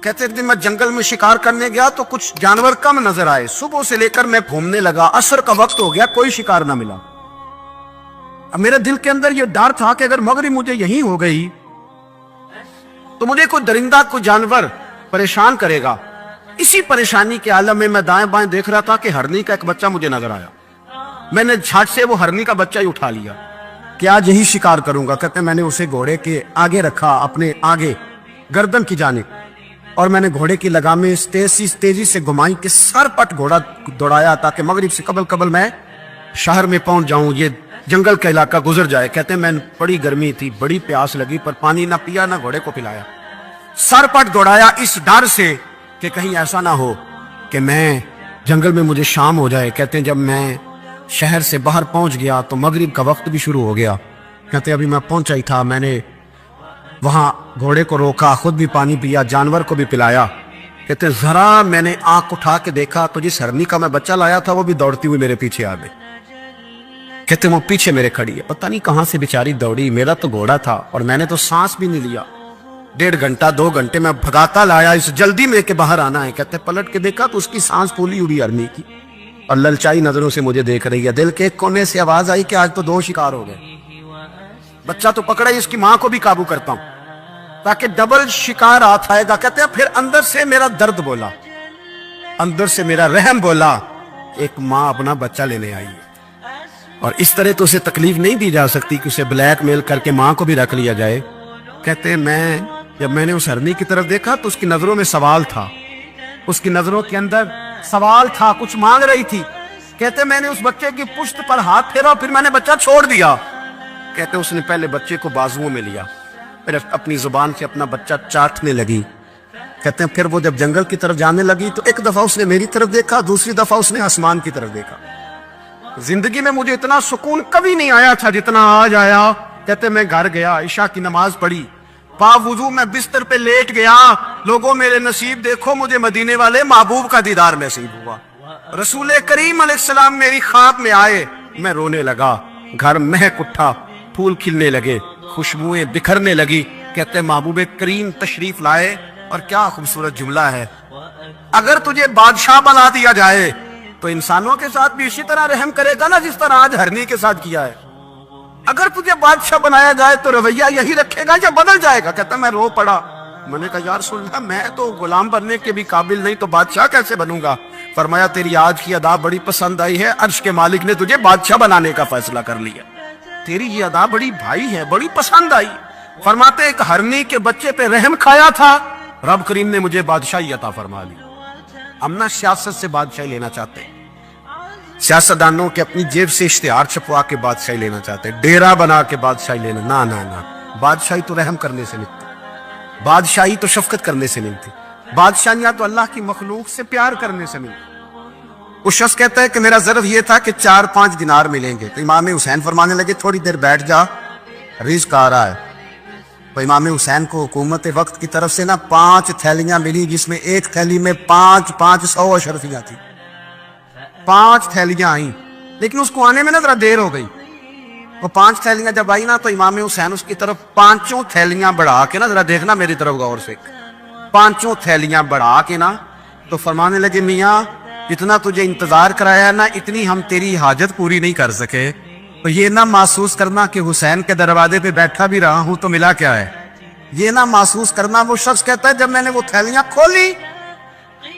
کہتے ایک دن میں جنگل میں شکار کرنے گیا تو کچھ جانور کم نظر آئے، صبح سے لے کر میں گھومنے لگا، عصر کا وقت ہو گیا، کوئی شکار نہ ملا۔ اب میرے دل کے اندر یہ ڈر تھا کہ اگر مغرب مجھے یہیں ہو گئی تو مجھے کوئی درندہ کوئی جانور پریشان کرے گا۔ اسی پریشانی کے عالم میں میں دائیں بائیں دیکھ رہا تھا کہ ہرنی کا ایک بچہ مجھے نظر آیا۔ میں نے جھٹ سے وہ ہرنی کا بچہ ہی اٹھا لیا کہ آج یہی شکار کروں گا۔ کہتے ہیں میں نے اسے گھوڑے کے آگے رکھا، اپنے آگے گردن کی جانب، اور میں نے گھوڑے کی لگامیں تیزی سے گھمائی کہ سر پٹ گھوڑا دوڑایا تاکہ مغرب سے قبل میں شہر میں پہنچ جاؤں، یہ جنگل کا علاقہ گزر جائے۔ کہتے ہیں میں بڑی گرمی تھی، بڑی پیاس لگی، پر پانی نہ پیا نہ گھوڑے کو پلایا، سر پٹ دوڑایا اس ڈر سے کہ کہیں ایسا نہ ہو کہ میں جنگل میں مجھے شام ہو جائے۔ کہتے ہیں جب میں شہر سے باہر پہنچ گیا تو مغرب کا وقت بھی شروع ہو گیا۔ کہتے ہیں ابھی میں پہنچا ہی تھا، میں نے وہاں گھوڑے کو روکا، خود بھی پانی پیا، جانور کو بھی پلایا۔ کہتے ہیں ذرا میں نے آنکھ اٹھا کے دیکھا تو جس ہرنی کا میں بچہ لایا تھا وہ بھی دوڑتی ہوئی میرے پیچھے آ گئی۔ کہتے ہیں وہ پیچھے میرے کھڑی ہے، پتہ نہیں کہاں سے بیچاری دوڑی، میرا تو گھوڑا تھا اور میں نے تو سانس بھی نہیں لیا۔ 1.5 گھنٹہ 2 گھنٹے میں بھگاتا لایا اس جلدی میں کہ باہر آنا ہے۔ کہتے ہیں پلٹ کے دیکھا تو اس کی سانس پھولی ہوئی ہرنی کی اور للچائی نظروں سے مجھے دیکھ رہی ہے۔ دل کے ایک کونے سے آواز آئی کہ آج تو 2 شکار ہو گئے۔ بچہ تو پکڑا ہی، اس کی ماں کو بھی قابو کرتا ہوں تاکہ ڈبل شکار ہاتھ آئے گا۔ کہتے ہیں پھر اندر سے میرا درد بولا، اندر سے میرا رحم بولا، ایک ماں اپنا بچہ لینے آئی ہے اور اس طرح تو اسے تکلیف نہیں دی جا سکتی کہ اسے بلیک میل کر کے ماں کو بھی رکھ لیا جائے۔ کہتے ہیں جب میں نے اس ہرنی کی طرف دیکھا تو اس کی نظروں میں سوال تھا، اس کی نظروں کے اندر سوال تھا، کچھ مانگ رہی تھی۔ کہتے ہیں میں نے اس بچے کی پشت پر ہاتھ پھیرا، پھر میں نے بچہ چھوڑ دیا۔ کہتے ہیں اس نے پہلے بچے کو بازوؤں میں لیا، پھر اپنی زبان سے اپنا بچہ چاٹنے لگی۔ کہتے ہیں پھر وہ جب جنگل کی طرف جانے لگی تو ایک دفعہ اس نے میری طرف دیکھا، دوسری دفعہ اس نے آسمان کی طرف دیکھا۔ زندگی میں مجھے اتنا سکون کبھی نہیں آیا تھا جتنا آج آیا۔ کہتے ہیں میں گھر گیا، عشاء کی نماز پڑھی، پا وضو میں بستر پہ لیٹ گیا۔ لوگوں میرے نصیب دیکھو، مجھے مدینے والے محبوب کا دیدار نصیب ہوا۔ رسول کریم علیہ السلام میری خواب میں آئے، میں رونے لگا، گھر مہک اٹھا، پھول کھلنے لگے، خوشبوئیں بکھرنے لگی۔ کہتے ہیں محبوب کریم تشریف لائے، اور کیا خوبصورت جملہ ہے، اگر تجھے بادشاہ بنا دیا جائے تو انسانوں کے ساتھ بھی اسی طرح رحم کرے گا نا جس طرح آج ہرنی کے ساتھ کیا ہے۔ اگر تجھے بادشاہ بنایا جائے تو رویہ یہی رکھے گا یا بدل جائے گا؟ کہتا میں رو پڑا، میں نے کہا یا رسول اللہ میں تو غلام بننے کے بھی قابل نہیں، تو بادشاہ کیسے بنوں گا؟ فرمایا تیری آج کی ادا بڑی پسند آئی ہے، عرش کے مالک نے تجھے بادشاہ بنانے کا فیصلہ کر لیا، تیری یہ ادا بڑی بھائی ہے، بڑی پسند آئی۔ فرماتے ایک ہرنی کے بچے پہ رحم کھایا تھا، رب کریم نے مجھے بادشاہی عطا فرما لی۔ ہم نہ سیاست سے بادشاہی لینا چاہتے، سیاستدانوں کے اپنی جیب سے اشتہار چھپوا کے بادشاہی لینا چاہتے، ڈیرا بنا کے بادشاہی لینا، نہ نہ نہ۔ بادشاہی تو رحم کرنے سے ملتی، بادشاہی تو شفقت کرنے سے ملتی، بادشاہیاں تو اللہ کی مخلوق سے پیار کرنے سے ملتی۔ وہ شخص کہتا ہے کہ میرا ظرف یہ تھا کہ 4-5 دینار ملیں گے، تو امام حسین فرمانے لگے تھوڑی دیر بیٹھ جا، رزق آ رہا ہے۔ تو امام حسین کو حکومت وقت کی طرف سے 5 تھیلیاں ملی، جس میں ایک تھیلی میں 500 اشرفیاں تھی، 5 تھیلیاں آئیں، لیکن اس کو آنے میں ذرا دیر ہو گئی۔ وہ 5 تھیلیاں جب آئی تو امام حسین اس کی طرف 5 تھیلیاں بڑھا کے ذرا دیکھنا میری طرف غور سے، 5 تھیلیاں بڑھا کے تو فرمانے لگے میاں اتنا تجھے انتظار کرایا اتنی ہم تیری حاجت پوری نہیں کر سکے، تو یہ نہ محسوس کرنا کہ حسین کے دروازے پہ بیٹھا بھی رہا ہوں تو ملا کیا ہے، یہ نہ محسوس کرنا۔ وہ شخص کہتا ہے جب میں نے وہ تھیلیاں کھولی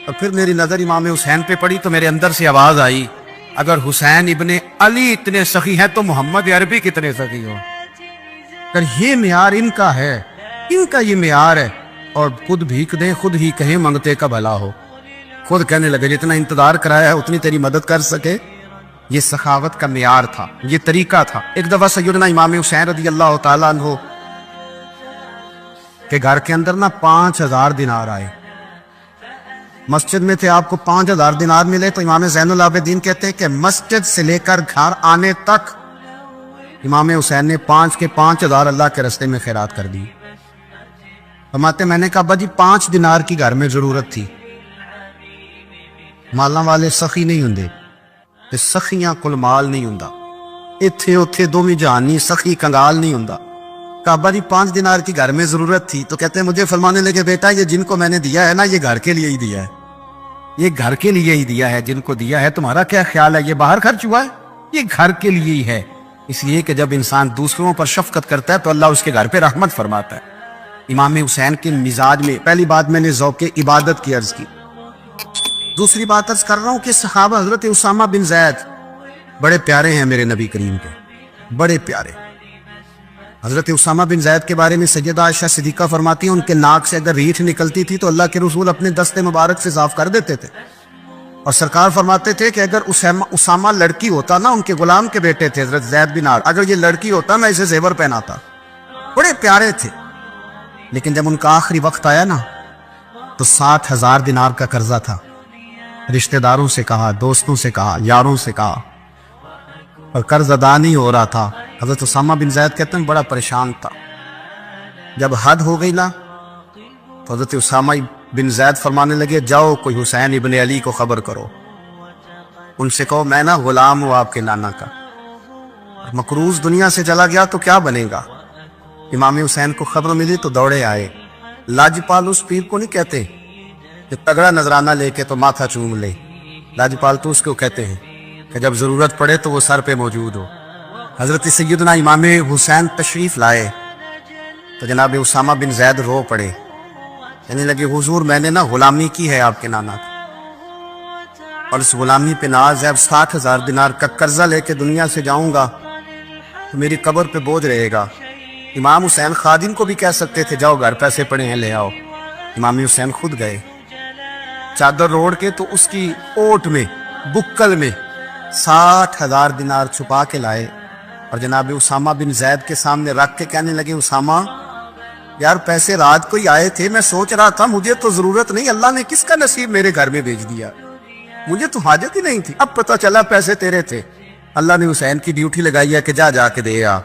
تو پھر میری نظر امام حسین پہ پڑی تو میرے اندر سے آواز آئی، اگر حسین ابن علی اتنے سخی ہیں تو محمد عربی کتنے سخی ہو۔ اگر یہ معیار ان کا ہے، ان کا یہ معیار ہے، اور خود بھیک دیں خود ہی کہیں منگتے کا بھلا ہو، خود کہنے لگے جتنا انتظار کرایا ہے اتنی تیری مدد کر سکے۔ یہ سخاوت کا معیار تھا، یہ طریقہ تھا۔ ایک دفعہ سیدنا امام حسین رضی اللہ تعالیٰ عنہ کے گھر کے اندر 5000 دینار آئے، مسجد میں تھے، آپ کو 5000 دینار ملے تو امام زین العابدین کہتے ہیں کہ مسجد سے لے کر گھر آنے تک امام حسین نے 5 کے 5000 اللہ کے راستے میں خیرات کر دی۔ فرماتے میں نے کہا ابا جی 5 دینار کی گھر میں ضرورت تھی، مالاں والے سخی نہیں ہوندے تے سخیاں کل مال نہیں ہوندا، ایتھے اوتھے دوویں جہان نہیں، سخی کنگال نہیں ہوندا۔ کہا ابا جی 5 دینار کی گھر میں ضرورت تھی، تو کہتے ہیں مجھے فرمانے لگے بیٹا یہ جن کو میں نے دیا ہے نا یہ گھر کے لیے ہی دیا ہے، یہ گھر کے لیے ہی دیا ہے، جن کو دیا ہے تمہارا کیا خیال ہے یہ باہر خرچ ہوا ہے، یہ گھر کے لیے ہی ہے۔ اس لیے کہ جب انسان دوسروں پر شفقت کرتا ہے تو اللہ اس کے گھر پہ رحمت فرماتا ہے۔ امام حسین کے مزاج میں پہلی بات میں نے ذوق عبادت کی عرض کی، دوسری بات عرض کر رہا ہوں کہ صحابہ حضرت اسامہ بن زید بڑے پیارے ہیں میرے نبی کریم کے، بڑے پیارے۔ حضرت اسامہ بن زید کے بارے میں سیدہ عائشہ صدیقہ فرماتی ہیں ان کے ناک سے اگر ریٹھ نکلتی تھی تو اللہ کے رسول اپنے دست مبارک سے صاف کر دیتے تھے، اور سرکار فرماتے تھے کہ اگر اسامہ لڑکی ہوتا نا، ان کے غلام کے بیٹے تھے حضرت زید بن عامر، اگر یہ لڑکی ہوتا میں اسے زیور پہناتا۔ بڑے پیارے تھے، لیکن جب ان کا آخری وقت آیا نا تو 60,000 دینار کا قرضہ تھا، رشتہ داروں سے کہا، دوستوں سے کہا، یاروں سے کہا، اور قرض ادا نہیں ہو رہا تھا۔ حضرت اسامہ بن زید کہتے ہیں بڑا پریشان تھا۔ جب حد ہو گئی نا تو حضرت اسامہ بن زید فرمانے لگے جاؤ کوئی حسین ابن علی کو خبر کرو، ان سے کہو میں نا غلام ہوں آپ کے نانا کا، مقروض دنیا سے چلا گیا تو کیا بنے گا۔ امام حسین کو خبر ملی تو دوڑے آئے۔ لاجپال اس پیر کو نہیں کہتے کہ تگڑا نذرانہ لے کے تو ماتھا چوم لے، لاجپال تو اس کو کہتے ہیں کہ جب ضرورت پڑے تو وہ سر پہ موجود ہو۔ حضرت سیدنا امام حسین تشریف لائے تو جناب اسامہ بن زید رو پڑے، کہنے لگے حضور میں نے نا غلامی کی ہے آپ کے نانا کی، اور اس غلامی پہ ناز ہے، اب 60,000 دینار کا قرضہ لے کے دنیا سے جاؤں گا تو میری قبر پہ بوجھ رہے گا۔ امام حسین خادم کو بھی کہہ سکتے تھے جاؤ گھر پیسے پڑے ہیں لے آؤ، امام حسین خود گئے، چادر روڑ کے تو اس کی اوٹ میں بکل میں 60,000 دینار چھپا کے لائے، اور جناب اسامہ بن زید کے سامنے رکھ کے کہنے لگے اسامہ یار پیسے رات کو ہی آئے تھے، میں سوچ رہا تھا مجھے تو ضرورت نہیں، اللہ نے کس کا نصیب میرے گھر میں بھیج دیا، مجھے تو حاجت ہی نہیں تھی، اب پتہ چلا پیسے تیرے تھے، اللہ نے حسین کی ڈیوٹی لگائی ہے کہ جا کے دے آ۔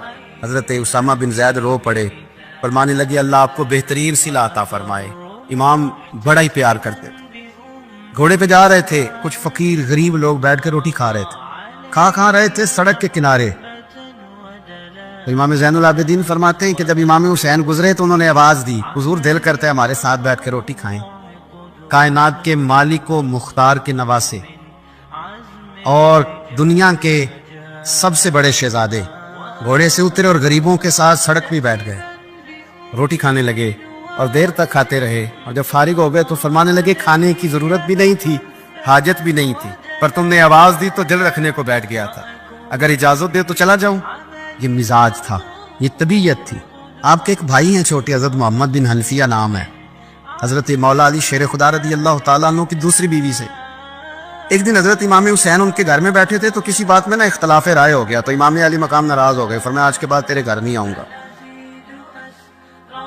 حضرت اسامہ بن زید رو پڑے، فرمانے لگے اللہ آپ کو بہترین صلہ عطا فرمائے۔ امام بڑا ہی پیار کرتے تھے۔ گھوڑے پہ جا رہے تھے، کچھ فقیر غریب لوگ بیٹھ کے روٹی کھا رہے تھے، کھا رہے تھے سڑک کے کنارے۔ تو امام زین العابدین فرماتے ہیں کہ جب امام حسین گزرے تو انہوں نے آواز دی حضور دل کرتا ہے ہمارے ساتھ بیٹھ کے روٹی کھائیں۔ کائنات کے مالک و مختار کے نواسے اور دنیا کے سب سے بڑے شہزادے گھوڑے سے اترے اور غریبوں کے ساتھ سڑک پہ بیٹھ گئے، روٹی کھانے لگے اور دیر تک کھاتے رہے، اور جب فارغ ہو گئے تو فرمانے لگے کھانے کی ضرورت بھی نہیں تھی، حاجت بھی نہیں تھی، پر تم نے آواز دی تو دل رکھنے کو بیٹھ گیا تھا، اگر اجازت دے تو چلا جاؤں۔ یہ مزاج تھا، یہ طبیعت تھی۔ آپ کے ایک بھائی ہیں چھوٹے، حضرت محمد بن حنفیہ نام ہے، حضرت مولا علی شیر خدا رضی اللہ تعالیٰ عنہ کی دوسری بیوی سے۔ ایک دن حضرت امام حسین ان کے گھر میں بیٹھے تھے تو کسی بات میں نا اختلاف رائے ہو گیا، تو امام علی مقام ناراض ہو گئے، فرمایا آج کے بعد تیرے گھر نہیں آؤں گا،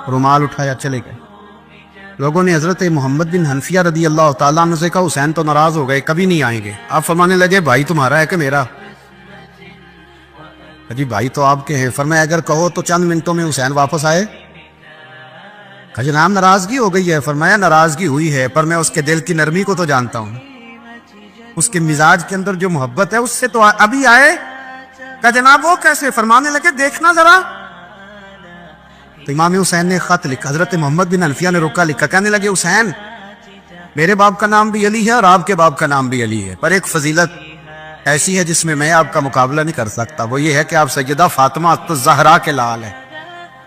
رومال اٹھایا چلے گئے۔ لوگوں نے حضرت محمد بن حنفیہ رضی اللہ تعالیٰ عنہ سے کہا حسین تو ناراض ہو گئے، کبھی نہیں آئیں گے۔ آپ فرمانے لگے بھائی تمہارا ہے کہ میرا؟ جی بھائی تو آپ کے ہیں۔ فرمایا اگر کہو تو چند منٹوں میں حسین واپس آئے۔ کہا جناب ناراضگی ہو گئی ہے۔ فرمایا ناراضگی ہوئی ہے پر میں اس کے دل کی نرمی کو تو جانتا ہوں، اس کے مزاج کے اندر جو محبت ہے اس سے تو ابھی آئے۔ کہا جناب وہ کیسے؟ فرمانے لگے دیکھنا ذرا۔ تو امام حسین نے خط لکھا، حضرت محمد بن حنفیہ نے رکا لکھا، کہنے لگے حسین میرے باپ کا نام بھی علی ہے اور آپ کے باپ کا نام بھی علی ہے، پر ایک فضیلت ایسی ہے جس میں میں آپ کا مقابلہ نہیں کر سکتا، وہ یہ ہے کہ آپ سیدہ فاطمہ الزہرا کے لال ہیں،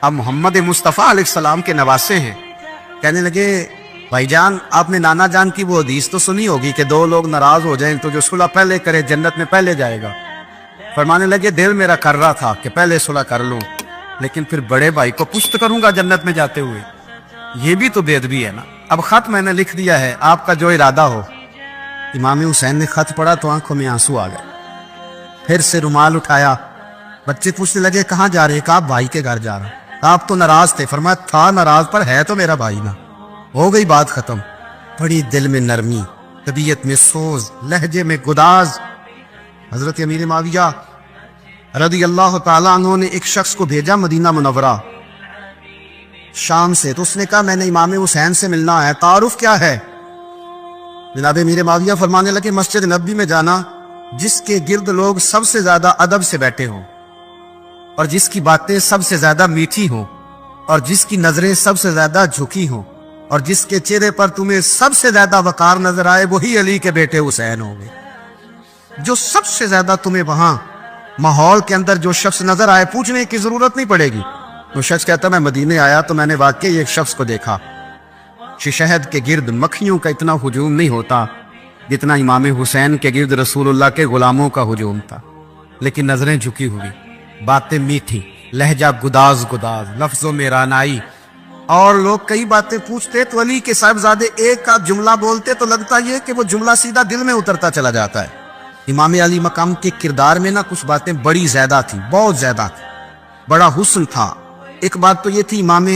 آپ محمد مصطفیٰ علیہ السلام کے نواسے ہیں۔ کہنے لگے بھائی جان آپ نے نانا جان کی وہ حدیث تو سنی ہوگی کہ دو لوگ ناراض ہو جائیں تو جو صلح پہلے کرے جنت میں پہلے جائے گا۔ فرمانے لگے دل میرا کر رہا تھا کہ پہلے صلح کر لوں، لیکن پھر بڑے بھائی کو پشت کروں گا جنت میں جاتے ہوئے، یہ بھی تو بے ادبی ہے نا۔ اب خط میں نے لکھ دیا ہے، آپ کا جو ارادہ ہو۔ امام حسین نے خط پڑھا تو آنکھوں میں آنسو آ گئے، پھر سے رومال اٹھایا۔ بچے پوچھنے لگے کہاں جا رہے؟ کہا بھائی کے گھر جا رہا۔ آپ تو ناراض تھے۔ فرمایا تھا ناراض پر ہے تو میرا بھائی نا، ہو گئی بات ختم۔ بڑی دل میں نرمی، طبیعت میں سوز، لہجے میں گداز۔ حضرت امیر معاویہ رضی اللہ تعالیٰ عنہ نے ایک شخص کو بھیجا مدینہ منورہ شام سے، تو اس نے کہا میں نے امام حسین سے ملنا ہے، تعارف کیا ہے؟ جناب امیر معاویہ فرمانے لگے مسجد نبوی میں جانا جس کے گرد لوگ سب سے زیادہ ادب سے بیٹھے ہوں اور جس کی باتیں سب سے زیادہ میٹھی ہوں، اور جس کی نظریں سب سے زیادہ جھکی ہوں اور جس کے چہرے پر تمہیں سب سے زیادہ وقار نظر آئے وہی علی کے بیٹے حسین ہوں گے. جو سب سے زیادہ تمہیں وہاں ماحول کے اندر جو شخص نظر آئے پوچھنے کی ضرورت نہیں پڑے گی. وہ شخص کہتا میں مدینے آیا تو میں نے واقعی ایک شخص کو دیکھا, شہد کے گرد مکھیوں کا اتنا ہجوم نہیں ہوتا جتنا امام حسین کے گرد رسول اللہ کے غلاموں کا ہجوم تھا, لیکن نظریں جھکی ہوئی, باتیں میٹھی, لہجہ گداز گداز, لفظوں میں رانائی. اور لوگ کئی باتیں پوچھتے تو علی کے صاحبزادے ایک کا جملہ بولتے تو لگتا یہ کہ وہ جملہ سیدھا دل میں اترتا چلا جاتا ہے. امام علی مقام کے کردار میں کچھ باتیں بڑی زیادہ تھیں, بہت زیادہ تھیں, بڑا حسن تھا. ایک بات تو یہ تھی امام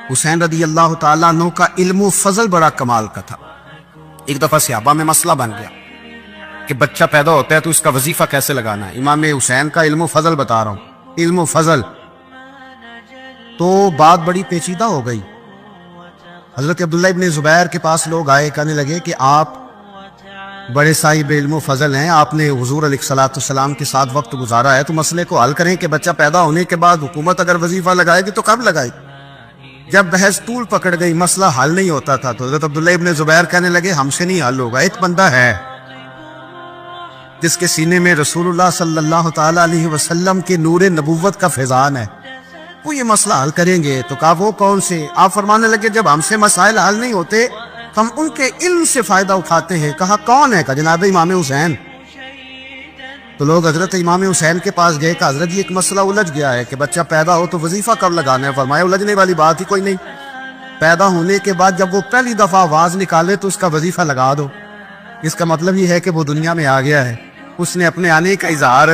حسین رضی اللہ تعالیٰ عنہ کا علم و فضل بڑا کمال کا تھا. ایک دفعہ صحابہ میں مسئلہ بن گیا کہ بچہ پیدا ہوتا ہے تو اس کا وظیفہ کیسے لگانا ہے. امام حسین کا علم و فضل بتا رہا ہوں, علم و فضل. تو بات بڑی پیچیدہ ہو گئی. حضرت عبداللہ ابن زبیر کے پاس لوگ آئے, کہنے لگے کہ آپ بڑے صاحب علم و فضل ہیں, آپ نے حضور علیہ الصلوۃ والسلام کے ساتھ وقت گزارا ہے, تو مسئلے کو حل کریں کہ بچہ پیدا ہونے کے بعد حکومت اگر وظیفہ لگائے گی تو کب لگائے گی. جب بحث طول پکڑ گئی, مسئلہ حل نہیں ہوتا تھا, تو حضرت عبداللہ ابن زبیر کہنے لگے ہم سے نہیں حل ہوگا. ایک بندہ ہے جس کے سینے میں رسول اللہ صلی اللہ تعالی علیہ وسلم کے نور نبوت کا فیضان ہے, وہ یہ مسئلہ حل کریں گے. تو کہا وہ کون سے؟ آپ فرمانے لگے جب ہم سے مسائل حل نہیں ہوتے ہم ان کے علم سے فائدہ اٹھاتے ہیں. کہا کون ہے؟ کہا جناب امام حسین. تو لوگ حضرت امام حسین کے پاس گئے کہ حضرت یہ ایک مسئلہ الجھ گیا ہے کہ بچہ پیدا ہو تو وظیفہ کب لگانا ہے. فرمایا الجھنے والی بات ہی کوئی نہیں, پیدا ہونے کے بعد جب وہ پہلی دفعہ آواز نکالے تو اس کا وظیفہ لگا دو. اس کا مطلب یہ ہے کہ وہ دنیا میں آ گیا ہے, اس نے اپنے آنے کا اظہار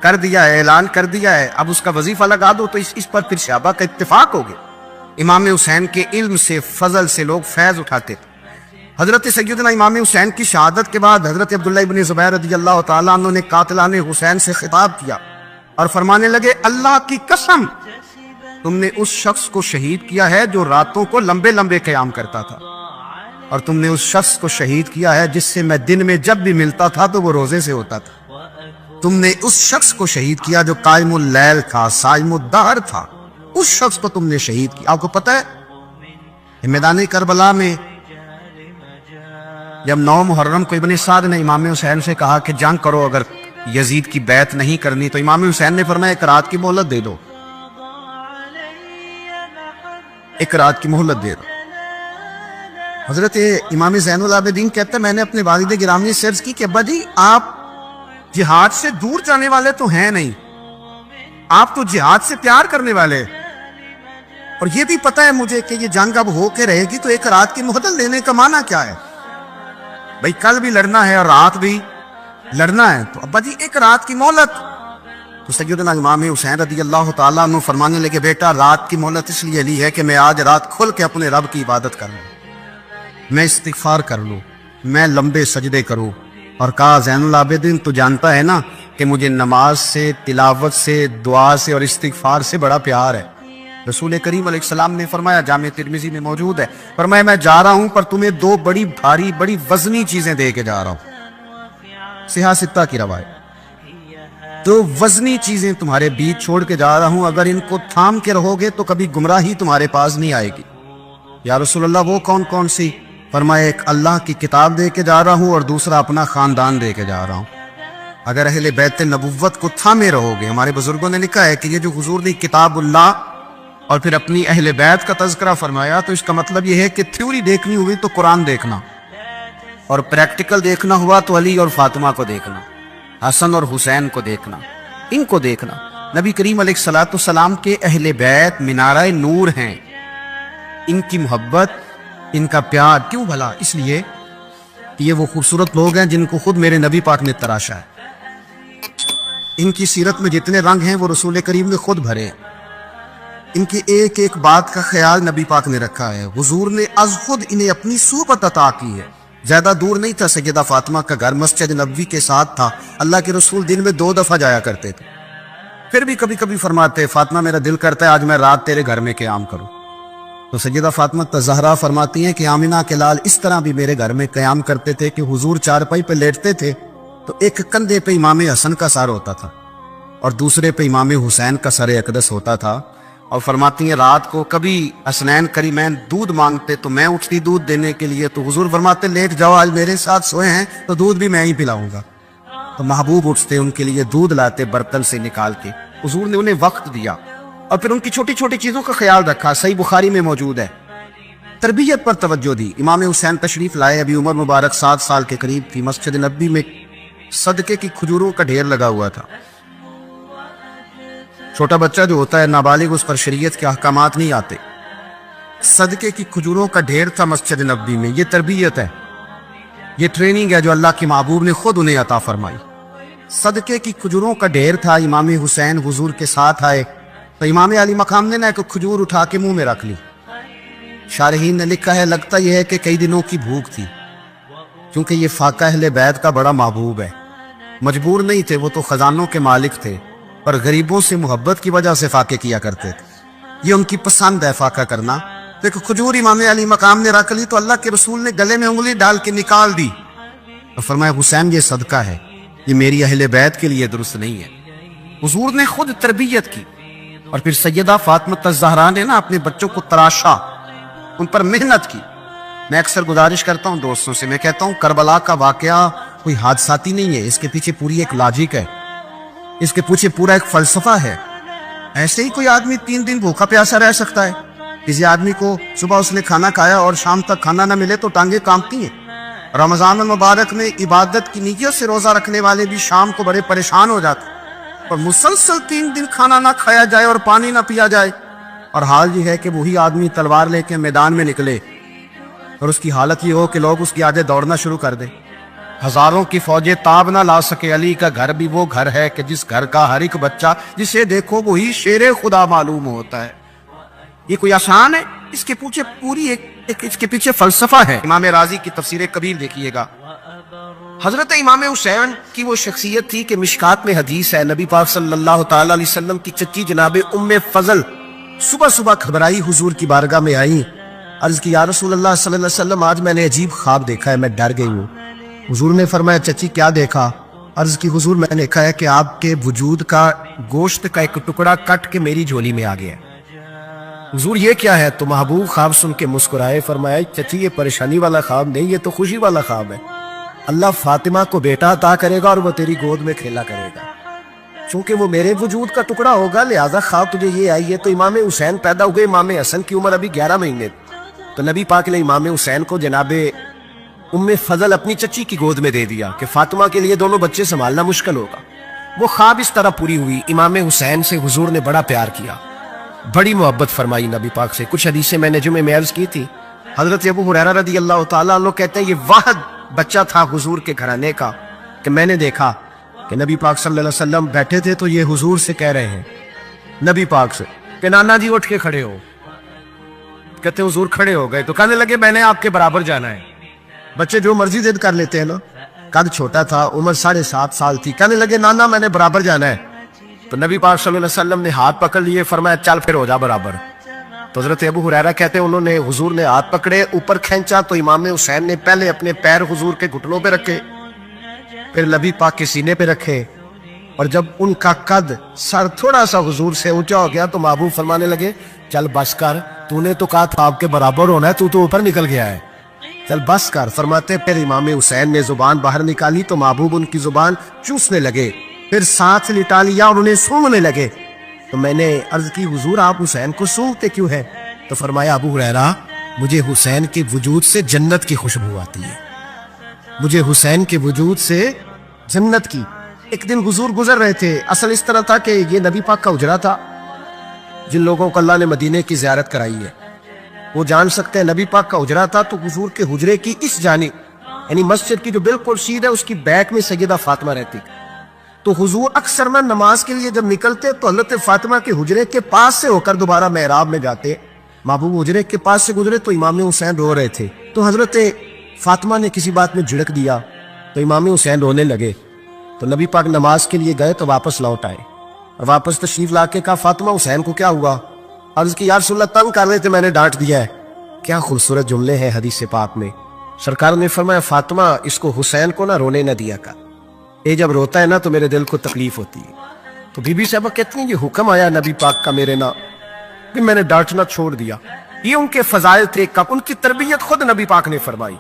کر دیا ہے, اعلان کر دیا ہے, اب اس کا وظیفہ لگا دو. تو اس پر پھر صحابہ کا اتفاق ہو گیا. امام حسین کے علم سے فضل سے لوگ فیض اٹھاتے تھے. حضرت سیدنا امام حسین کی شہادت کے بعد حضرت عبداللہ ابن زبیر رضی اللہ تعالیٰ عنہ نے قاتلان حسین سے خطاب کیا اور فرمانے لگے اللہ کی قسم تم نے اس شخص کو شہید کیا ہے جو راتوں کو لمبے لمبے قیام کرتا تھا, اور تم نے اس شخص کو شہید کیا ہے جس سے میں دن میں جب بھی ملتا تھا تو وہ روزے سے ہوتا تھا. تم نے اس شخص کو شہید کیا جو قائم اللیل تھا, صائم الدہر تھا, اس شخص کو تم نے شہید کیا. آپ کو پتہ ہے میدان کربلا میں جب 9 محرم کو ابن سعد نے امام حسین سے کہا کہ جنگ کرو اگر یزید کی بیعت نہیں کرنی, تو امام حسین نے فرمایا ایک رات کی مہلت دے دو, ایک رات کی مہلت دے دو. حضرت امام زین العابدین کہتے ہیں میں نے اپنے والد گرامی سے عرض کی کہ ابا جی آپ جہاد سے دور جانے والے تو ہیں نہیں, آپ تو جہاد سے پیار کرنے والے, اور یہ بھی پتہ ہے مجھے کہ یہ جنگ اب ہو کے رہے گی, تو ایک رات کی مہلت لینے کا معنی کیا ہے؟ بھئی کل بھی لڑنا ہے اور رات بھی لڑنا ہے, تو ابا جی ایک رات کی مہلت. تو سیدنا امام حسین رضی اللہ تعالیٰ عنہ فرمانے لگے بیٹا رات کی مہلت اس لیے لی ہے کہ میں آج رات کھل کے اپنے رب کی عبادت کر لوں, میں استغفار کر لوں, میں لمبے سجدے کروں. اور کہا زین العابدین تو جانتا ہے نا کہ مجھے نماز سے, تلاوت سے, دعا سے اور استغفار سے بڑا پیار ہے. رسول کریم علیہ السلام نے فرمایا, جامع ترمذی میں موجود ہے, فرمایا میں جا رہا ہوں پر تمہیں 2 بڑی بھاری بڑی وزنی چیزیں دے کے جا رہا ہوں. صحیح 6 کی روایت, 2 وزنی چیزیں تمہارے بیچ چھوڑ کے جا رہا ہوں, اگر ان کو تھام کے رہو گے تو کبھی گمراہی تمہارے پاس نہیں آئے گی. یا رسول اللہ وہ کون کون سی؟ فرمایا ایک اللہ کی کتاب دے کے جا رہا ہوں اور دوسرا اپنا خاندان دے کے جا رہا ہوں. اگر اہل بیت نبوت کو تھامے رہو گے, ہمارے بزرگوں نے لکھا ہے کہ یہ جو حضور نے کتاب اللہ اور پھر اپنی اہل بیت کا تذکرہ فرمایا, تو اس کا مطلب یہ ہے کہ تھیوری دیکھنی ہوئی تو قرآن دیکھنا, اور پریکٹیکل دیکھنا ہوا تو علی اور فاطمہ کو دیکھنا, حسن اور حسین کو دیکھنا, ان کو دیکھنا. نبی کریم علیہ الصلوۃ والسلام کے اہل بیت مینارہ نور ہیں, ان کی محبت, ان کا پیار کیوں بھلا؟ اس لیے کہ یہ وہ خوبصورت لوگ ہیں جن کو خود میرے نبی پاک نے تراشا ہے. ان کی سیرت میں جتنے رنگ ہیں وہ رسول کریم نے خود بھرے. ان کی ایک ایک بات کا خیال نبی پاک نے رکھا ہے. حضور نے از خود انہیں اپنی صحبت عطا کی ہے. زیادہ دور نہیں تھا سیدہ فاطمہ کا گھر, مسجد نبوی کے ساتھ تھا. اللہ کے رسول دن میں 2 دفعہ جایا کرتے تھے. پھر بھی کبھی کبھی فرماتے فاطمہ میرا دل کرتا ہے آج میں رات تیرے گھر میں قیام کروں. تو سیدہ فاطمہ الزہرا فرماتی ہیں کہ آمنہ کے لال اس طرح بھی میرے گھر میں قیام کرتے تھے کہ حضور چارپائی پہ لیٹتے تھے تو ایک کندھے پہ امام حسن کا سر ہوتا تھا اور دوسرے پہ امام حسین کا سر اقدس ہوتا تھا, اور فرماتی ہیں رات کو کبھی حسنین کریمین دودھ مانگتے تو میں اٹھتی دودھ دینے کے لیے، تو حضور فرماتے لیٹ جاؤ آج میرے ساتھ سوئے ہیں تو دودھ بھی میں ہی پلاؤں گا۔ تو محبوب اٹھتے ان کے لیے دودھ لاتے برتن سے نکال کے، حضور نے انہیں وقت دیا اور پھر ان کی چھوٹی چھوٹی چیزوں کا خیال رکھا۔ صحیح بخاری میں موجود ہے، تربیت پر توجہ دی۔ امام حسین تشریف لائے، ابھی عمر مبارک 7 سال کے قریب تھی، مسجد نبوی میں صدقے کی کھجوروں کا ڈھیر لگا ہوا تھا۔ چھوٹا بچہ جو ہوتا ہے نابالغ، اس پر شریعت کے احکامات نہیں آتے۔ صدقے کی کھجوروں کا ڈھیر تھا مسجد نبوی میں۔ یہ تربیت ہے، یہ ٹریننگ ہے جو اللہ کے محبوب نے خود انہیں عطا فرمائی۔ صدقے کی کھجوروں کا ڈھیر تھا، امام حسین حضور کے ساتھ آئے تو امام علی مقام نے نہ ایک کھجور اٹھا کے منہ میں رکھ لی۔ شارحین نے لکھا ہے لگتا یہ ہے کہ کئی دنوں کی بھوک تھی، کیونکہ یہ فاقہ اہل بیت کا بڑا محبوب ہے۔ مجبور نہیں تھے، وہ تو خزانوں کے مالک تھے، پر غریبوں سے محبت کی وجہ سے فاقے کیا کرتے تھے۔ یہ ان کی پسند ہے فاقہ کرنا۔ تو ایک کھجور امام علی مقام نے رکھ لی تو اللہ کے رسول نے گلے میں انگلی ڈال کے نکال دی اور فرمایا حسین یہ صدقہ ہے، یہ میری اہل بیت کے لیے درست نہیں ہے۔ حضور نے خود تربیت کی، اور پھر سیدہ فاطمہ الزہرا نے نا اپنے بچوں کو تراشا، ان پر محنت کی۔ میں اکثر گزارش کرتا ہوں دوستوں سے، میں کہتا ہوں کربلا کا واقعہ کوئی حادثاتی نہیں ہے، اس کے پیچھے پوری ایک لاجک ہے، اس کے پیچھے پورا ایک فلسفہ ہے۔ ایسے ہی کوئی آدمی 3 دن بھوکا پیاسا رہ سکتا ہے؟ کسی آدمی کو صبح اس نے کھانا کھایا اور شام تک کھانا نہ ملے تو ٹانگیں کانپتی ہیں۔ رمضان المبارک میں عبادت کی نیت سے روزہ رکھنے والے بھی شام کو بڑے پریشان ہو جاتے ہیں، اور مسلسل 3 دن کھانا نہ کھایا جائے اور پانی نہ پیا جائے، اور حال یہ ہے کہ وہی آدمی تلوار لے کے میدان میں نکلے اور اس کی حالت یہ ہو کہ لوگ اس کی آگے دوڑنا شروع کر دیں۔ ہزاروں کی فوجیں تاب نہ لا سکے، علی کا گھر بھی وہ گھر ہے کہ جس گھر کا ہر ایک بچہ جسے دیکھو وہی شیر خدا معلوم ہوتا ہے۔ یہ کوئی آسان ہے؟ اس کے پیچھے پوری اس کے پیچھے فلسفہ ہے۔ امام راضی کی تفسیر کبیر دیکھیے گا، حضرت امام حسین کی وہ شخصیت تھی کہ مشکات میں حدیث ہے، نبی پاک صلی اللہ تعالی علیہ وسلم کی چچی جناب ام فضل صبح صبح گھبرائی حضور کی بارگاہ میں آئی، عرض کی یا رسول اللہ صلی اللہ علیہ وسلم آج میں نے عجیب خواب دیکھا ہے، میں ڈر گئی ہوں۔ حضور نے فرمایا چچی کیا دیکھا؟ عرض کی حضور میں نے دیکھا ہے کہ آپ کے وجود کا گوشت کا ایک ٹکڑا کٹ کے میری جھولی میں آ گیا ہے۔ حضور یہ کیا ہے؟ تو محبوب خواب سن کے مسکرائے، فرمایا چچی یہ پریشانی والا خواب نہیں، یہ تو خوشی والا خواب ہے۔ اللہ فاطمہ کو بیٹا عطا کرے گا اور وہ تیری گود میں کھیلا کرے گا، چونکہ وہ میرے وجود کا ٹکڑا ہوگا لہذا خواب تجھے یہ آئی ہے۔ تو امام حسین پیدا ہوئے، امام حسن کی عمر ابھی 11 مہینے، تو نبی پاک نے امام حسین کو جناب ام فضل اپنی چچی کی گود میں دے دیا کہ فاطمہ کے لیے دونوں بچے سنبھالنا مشکل ہوگا۔ وہ خواب اس طرح پوری ہوئی۔ امام حسین سے حضور نے بڑا پیار کیا، بڑی محبت فرمائی نبی پاک سے۔ کچھ حدیثیں میں نے جمعے میں عرض کی تھی، حضرت ابو ہریرہ رضی اللہ تعالیٰ عنہ کہتے ہیں یہ واحد بچہ تھا حضور کے گھرانے کا کہ میں نے دیکھا کہ نبی پاک صلی اللہ علیہ وسلم بیٹھے تھے تو یہ حضور سے کہہ رہے ہیں، نبی پاک سے کہ نانا جی اٹھ کے کھڑے ہو۔ کہتے حضور کھڑے ہو گئے تو کہنے لگے میں نے آپ کے برابر جانا ہے۔ بچے جو مرضی ضد کر لیتے ہیں نا، قد چھوٹا تھا، عمر 7.5 سال تھی، کہنے لگے نانا میں نے برابر جانا ہے۔ تو نبی پاک صلی اللہ علیہ وسلم نے ہاتھ پکڑ لیے، فرمایا چل پھر ہو جا برابر۔ تو حضرت ابو ہریرہ کہتے ہیں انہوں نے حضور نے ہاتھ پکڑے، اوپر کھینچا تو امام حسین نے پہلے اپنے پیر حضور کے گھٹنوں پہ رکھے، پھر نبی پاک کے سینے پہ رکھے، اور جب ان کا قد سر تھوڑا سا حضور سے اونچا ہو گیا تو محبوب فرمانے لگے چل بس کر، تو نے تو کہا تھا آپ کے برابر ہونا ہے، تو اوپر نکل گیا ہے، چل بس کر۔ فرماتے پھر امام حسین نے زبان باہر نکالی تو محبوب ان کی زبان چوسنے لگے، پھر ساتھ لٹا لیا اور انہیں سونگنے لگے۔ تو میں نے عرض کی حضور آپ حسین کو سونگتے کیوں ہیں؟ تو فرمایا ابو ہریرہ مجھے حسین کے وجود سے جنت کی خوشبو آتی ہے، مجھے حسین کے وجود سے جنت کی۔ ایک دن حضور گزر رہے تھے، اصل اس طرح تھا کہ یہ نبی پاک کا حجرہ تھا، جن لوگوں کو اللہ نے مدینے کی زیارت کرائی ہے وہ جان سکتے ہیں، نبی پاک کا حجرہ تھا۔ تو حضور کے حجرے کی اس جانب یعنی مسجد کی جو بالکل سیدھ ہے اس کی بیک میں سیدہ فاطمہ رہتی، تو حضور اکثر نہ نماز کے لیے جب نکلتے تو حضرت فاطمہ کے حجرے کے پاس سے ہو کر دوبارہ محراب میں جاتے۔ محبوب حجرے کے پاس سے گزرے تو امام حسین رو رہے تھے، تو حضرت فاطمہ نے کسی بات میں جھڑک دیا تو امام حسین رونے لگے۔ تو نبی پاک نماز کے لیے گئے تو واپس لوٹ آئے، اور واپس تشریف لا کے کہا فاطمہ حسین کو کیا ہوا؟ عرض کی یا رسول اللہ تنگ کر رہے تھے میں نے ڈانٹ دیا ہے۔ کیا خوبصورت جملے ہیں حدیث پاک میں، سرکار نے فرمایا فاطمہ اس کو حسین کو نہ رونے نہ دیا کر، یہ جب روتا ہے نا تو میرے دل کو تکلیف ہوتی ہے۔ تو بی بی صاحبہ کہتی ہیں یہ حکم آیا نبی پاک کا میرے نا، کہ میں نے ڈانٹنا چھوڑ دیا. یہ ان کے فضائل تھے. کب ان کی تربیت خود نبی پاک نے فرمائی.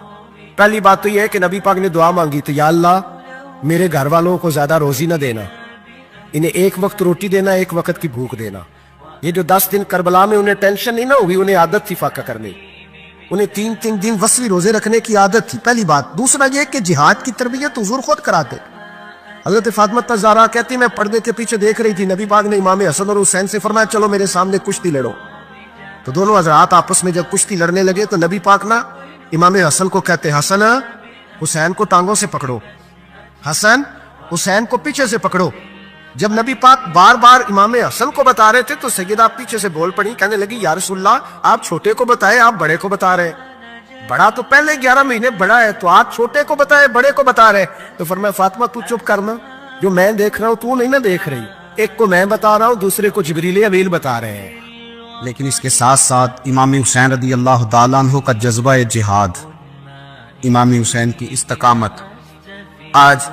پہلی بات تو یہ ہے کہ نبی پاک نے دعا مانگی تھی, یا اللہ میرے گھر والوں کو زیادہ روزی نہ دینا, انہیں ایک وقت روٹی دینا, ایک وقت کی بھوک دینا. یہ جو 10 دن کربلا میں انہیں ٹینشن نہیں نہ ہوئی, انہیں عادت تھی فاقہ کرنے, انہیں 3 دن وصلی روزے رکھنے کی عادت تھی. پہلی بات. دوسرا یہ کہ جہاد کی تربیت حضور خود کراتے. حضرت فاطمہ زہرا کہتی میں پردے کے پیچھے دیکھ رہی تھی, نبی پاک نے امام حسن اور حسین سے فرمایا چلو میرے سامنے کشتی لڑو. تو دونوں حضرات آپس میں جب کشتی لڑنے لگے تو نبی پاک نا امام حسن کو کہتے, حسن حسین کو ٹانگوں سے پکڑو, حسن حسین کو پیچھے سے پکڑو. جب نبی پاک بار بار امام حسن کو بتا رہے تھے تو سیدہ پیچھے سے بول پڑی, کہنے لگی یا رسول اللہ آپ چھوٹے کو بتائے, آپ بڑے کو بتا رہے. بڑا تو پہلے 11 مہینے بڑا ہے, تو آپ چھوٹے کو بتائے بڑے کو بتا رہے. تو فرمایا فاطمہ تو چپ کرنا, جو میں دیکھ رہا ہوں تو نہیں نہ دیکھ رہی. ایک کو میں بتا رہا ہوں, دوسرے کو جبریل امین بتا رہے ہیں. لیکن اس کے ساتھ ساتھ امام حسین رضی اللہ تعالیٰ عنہ کا جذبہ جہاد, امام حسین کی استقامت. آج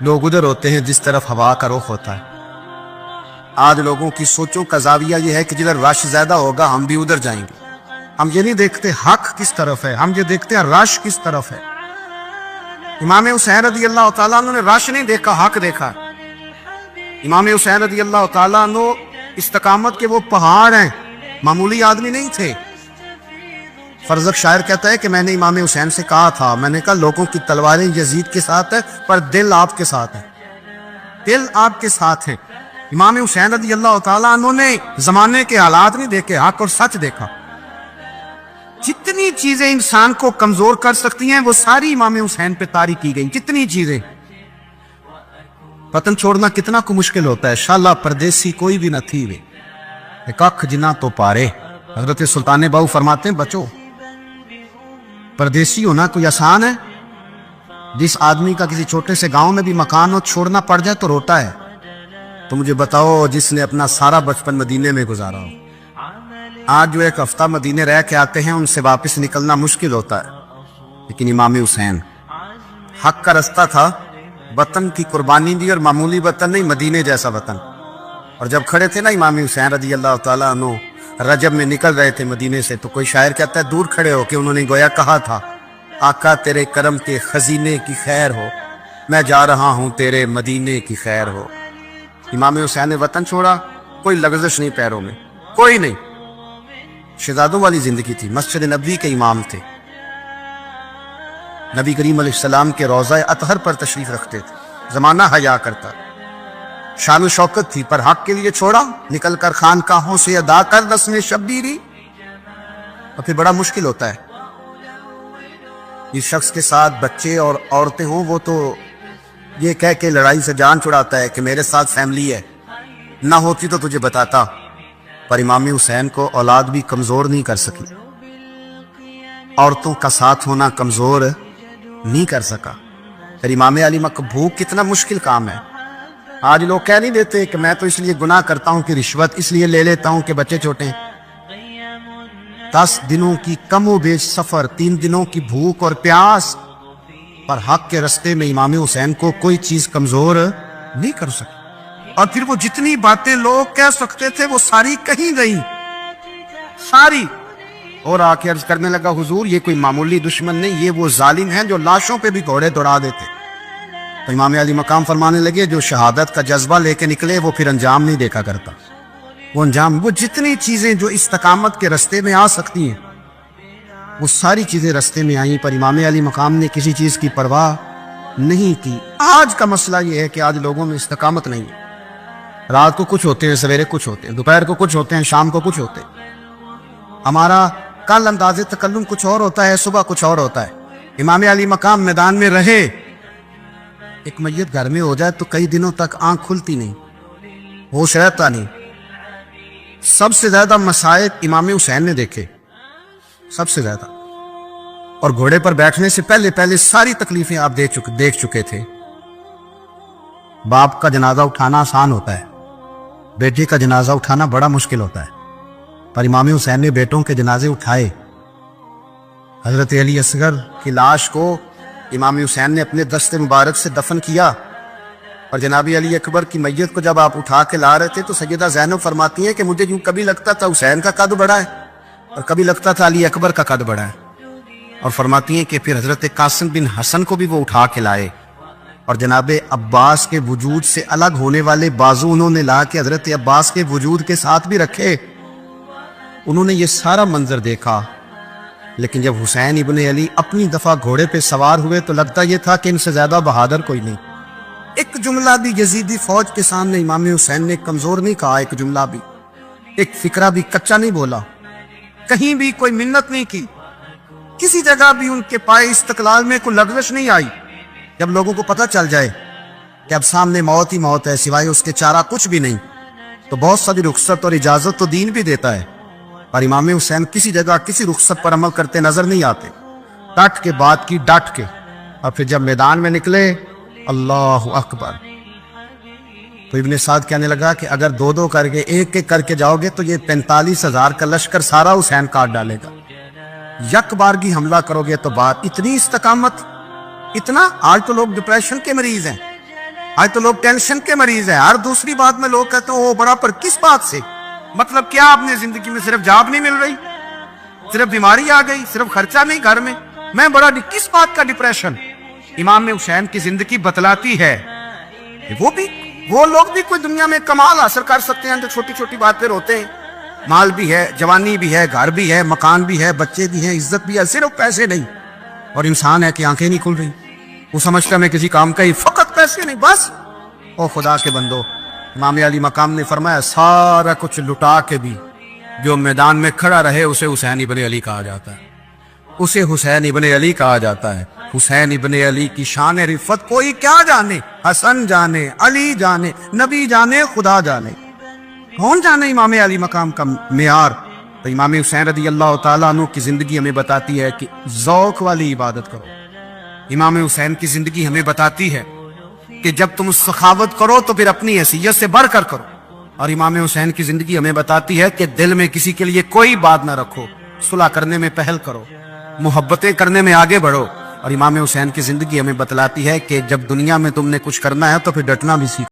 لوگ ادھر ہوتے ہیں جس طرف ہوا کا رخ ہوتا ہے. آج لوگوں کی سوچوں کا زاویہ یہ ہے کہ جدھر رش زیادہ ہوگا ہم بھی ادھر جائیں گے. ہم یہ نہیں دیکھتے حق کس طرف ہے, ہم یہ دیکھتے ہیں رش کس طرف ہے. امام حسین رضی اللہ تعالیٰ عنہ نے رش نہیں دیکھا, حق دیکھا. امام حسین رضی اللہ تعالیٰ عنہ استقامت کے وہ پہاڑ ہیں, معمولی آدمی نہیں تھے. فرزق شاعر کہتا ہے کہ میں نے امام حسین سے کہا تھا, میں نے کہا لوگوں کی تلواریں یزید کے ساتھ ہے پر دل آپ کے ساتھ ہے, دل آپ کے ساتھ ہے. امام حسین رضی اللہ تعالیٰ عنہ نے زمانے کے حالات نہیں دیکھے, حق اور سچ دیکھا. جتنی چیزیں انسان کو کمزور کر سکتی ہیں وہ ساری امام حسین پہ طاری کی گئی. جتنی چیزیں, وطن چھوڑنا کتنا کو مشکل ہوتا ہے. شالا پردیسی کوئی بھی نہ تھی وے, ایک اکھ جنا تو پارے. حضرت سلطان باؤ فرماتے ہیں بچو, پردیسی ہونا کوئی آسان ہے؟ جس آدمی کا کسی چھوٹے سے گاؤں میں بھی مکان ہو چھوڑنا پڑ جائے تو روتا ہے. تو مجھے بتاؤ جس نے اپنا سارا بچپن مدینے میں گزارا ہو, آج جو ایک ہفتہ مدینے رہ کے آتے ہیں ان سے واپس نکلنا مشکل ہوتا ہے. لیکن امام حسین حق کا رستہ تھا, وطن کی قربانی دی, اور معمولی وطن نہیں, مدینے جیسا وطن. اور جب کھڑے تھے نا امام حسین رضی اللہ تعالیٰ عنہ رجب میں نکل رہے تھے مدینے سے, تو کوئی شاعر کہتا ہے دور کھڑے ہو کہ انہوں نے گویا کہا تھا آقا تیرے کرم کے خزینے کی خیر ہو, میں جا رہا ہوں تیرے مدینے کی خیر ہو. امام حسین نے وطن چھوڑا, کوئی لغزش نہیں پیروں میں, کوئی نہیں. شہزادوں والی زندگی تھی, مسجد نبوی کے امام تھے, نبی کریم علیہ السلام کے روضہ اطہر پر تشریف رکھتے تھے. زمانہ حیا کرتا, شان و شوکت تھی, پر حق کے لیے چھوڑا, نکل کر خانقاہوں سے ادا کر رسم شبیری. اور پھر بڑا مشکل ہوتا ہے. اس شخص کے ساتھ بچے اور عورتیں ہوں, وہ تو یہ کہہ کے لڑائی سے جان چھڑاتا ہے کہ میرے ساتھ فیملی ہے, نہ ہوتی تو تجھے بتاتا. پر امام حسین کو اولاد بھی کمزور نہیں کر سکی, عورتوں کا ساتھ ہونا کمزور نہیں کر سکا. پھر امام علی بھوک کتنا مشکل کام ہے. آج لوگ کہہ نہیں دیتے کہ میں تو اس لیے گناہ کرتا ہوں کہ رشوت اس لیے لے لیتا ہوں کہ بچے چھوٹے ہیں. 10 دنوں کی کم و بیش سفر, 3 دنوں کی بھوک اور پیاس, پر حق کے رستے میں امام حسین کو کوئی چیز کمزور نہیں کر سکی. اور پھر وہ جتنی باتیں لوگ کہہ سکتے تھے وہ ساری کہیں گئی, ساری. اور آ کے عرض کرنے لگا حضور یہ کوئی معمولی دشمن نہیں, یہ وہ ظالم ہیں جو لاشوں پہ بھی گھوڑے دوڑا دیتے. تو امام علی مقام فرمانے لگے جو شہادت کا جذبہ لے کے نکلے وہ پھر انجام نہیں دیکھا کرتا. وہ انجام, وہ جتنی چیزیں جو استقامت کے رستے میں آ سکتی ہیں وہ ساری چیزیں رستے میں آئیں, پر امام علی مقام نے کسی چیز کی پرواہ نہیں کی. آج کا مسئلہ یہ ہے کہ آج لوگوں میں استقامت نہیں ہے. رات کو کچھ ہوتے ہیں, سویرے کچھ ہوتے ہیں, دوپہر کو کچھ ہوتے ہیں, شام کو کچھ ہوتے ہیں. ہمارا کل انداز تکلم کچھ اور ہوتا ہے, صبح کچھ اور ہوتا ہے. امام علی مقام میدان میں رہے, ایک میت گھر میں ہو جائے تو کئی دنوں تک آنکھ کھلتی نہیں, ہوش رہتا نہیں. سب سے زیادہ مصائب امام حسین نے دیکھے, سب سے زیادہ. اور گھوڑے پر بیٹھنے سے پہلے ساری تکلیفیں آپ دیکھ چکے تھے. باپ کا جنازہ اٹھانا آسان ہوتا ہے, بیٹے کا جنازہ اٹھانا بڑا مشکل ہوتا ہے. پر امام حسین نے بیٹوں کے جنازے اٹھائے. حضرت علی اصغر کی لاش کو امام حسین نے اپنے دست مبارک سے دفن کیا. اور جناب علی اکبر کی میت کو جب آپ اٹھا کے لا رہے تھے تو سیدہ زینب فرماتی ہیں کہ مجھے یوں کبھی لگتا تھا حسین کا قد بڑا ہے اور کبھی لگتا تھا علی اکبر کا قد بڑا ہے، اور فرماتی ہیں کہ پھر حضرت قاسم بن حسن کو بھی وہ اٹھا کے لائے اور جناب عباس کے وجود سے الگ ہونے والے بازو انہوں نے لا کے حضرت عباس کے وجود کے ساتھ بھی رکھے۔ انہوں نے یہ سارا منظر دیکھا، لیکن جب حسین ابن علی اپنی دفعہ گھوڑے پہ سوار ہوئے تو لگتا یہ تھا کہ ان سے زیادہ بہادر کوئی نہیں۔ ایک جملہ بھی یزیدی فوج کے سامنے امام حسین نے کمزور نہیں کہا، ایک جملہ بھی، ایک فکرہ بھی کچا نہیں بولا، کہیں بھی کوئی منت نہیں کی، کسی جگہ بھی ان کے پائے استقلال میں کوئی لغزش نہیں آئی۔ جب لوگوں کو پتہ چل جائے کہ اب سامنے موت ہی موت ہے، سوائے اس کے چارہ کچھ بھی نہیں، تو بہت ساری رخصت اور اجازت تو دین بھی دیتا ہے، اور امام حسین کسی جگہ کسی رخصت پر عمل کرتے نظر نہیں آتے، ڈٹ کے بات کی ڈٹ کے، اور پھر جب میدان میں نکلے اللہ اکبر، تو ابن سعد کہنے لگا کہ اگر دو دو کر کے ایک ایک کر کے جاؤ گے تو یہ 45,000 کا لشکر سارا حسین کاٹ ڈالے گا، یک بارگی حملہ کرو گے تو بات اتنی استقامت، اتنا۔ آج تو لوگ ڈپریشن کے مریض ہیں، آج تو لوگ ٹینشن کے مریض ہیں، ہر دوسری بات میں لوگ کہتے ہیں او بڑا، پر کس بات سے؟ مطلب کیا آپ نے زندگی میں صرف جاب نہیں مل رہی، صرف بیماری آ گئی، صرف خرچہ نہیں گھر میں بڑا، کس بات کا ڈپریشن؟ امام حسین کی زندگی بتلاتی ہے وہ لوگ بھی کوئی دنیا میں کمال حاصل کر سکتے ہیں جو چھوٹی چھوٹی بات پہ روتے ہیں، مال بھی ہے، جوانی بھی ہے، گھر بھی ہے، مکان بھی ہے، بچے بھی ہیں، عزت بھی ہے، صرف پیسے نہیں، اور انسان ہے کہ آنکھیں نہیں کھل رہی، وہ سمجھتا میں کسی کام کا ہی، فقط پیسے نہیں بس۔ او خدا کے بندو، امام علی مقام نے فرمایا سارا کچھ لٹا کے بھی جو میدان میں کھڑا رہے اسے حسین ابن علی کہا جاتا ہے، اسے حسین ابن علی کہا جاتا ہے۔ حسین ابن علی کی شان رفت کوئی کیا جانے، حسن جانے، علی جانے، نبی جانے، خدا جانے، کون جانے امام علی مقام کا معیار۔ تو امام حسین رضی اللہ تعالیٰ عنہ کی زندگی ہمیں بتاتی ہے کہ ذوق والی عبادت کرو۔ امام حسین کی زندگی ہمیں بتاتی ہے کہ جب تم سخاوت کرو تو پھر اپنی حیثیت سے بڑھ کر کرو، اور امام حسین کی زندگی ہمیں بتاتی ہے کہ دل میں کسی کے لیے کوئی بات نہ رکھو، صلح کرنے میں پہل کرو، محبتیں کرنے میں آگے بڑھو۔ اور امام حسین کی زندگی ہمیں بتلاتی ہے کہ جب دنیا میں تم نے کچھ کرنا ہے تو پھر ڈٹنا بھی سیکھو۔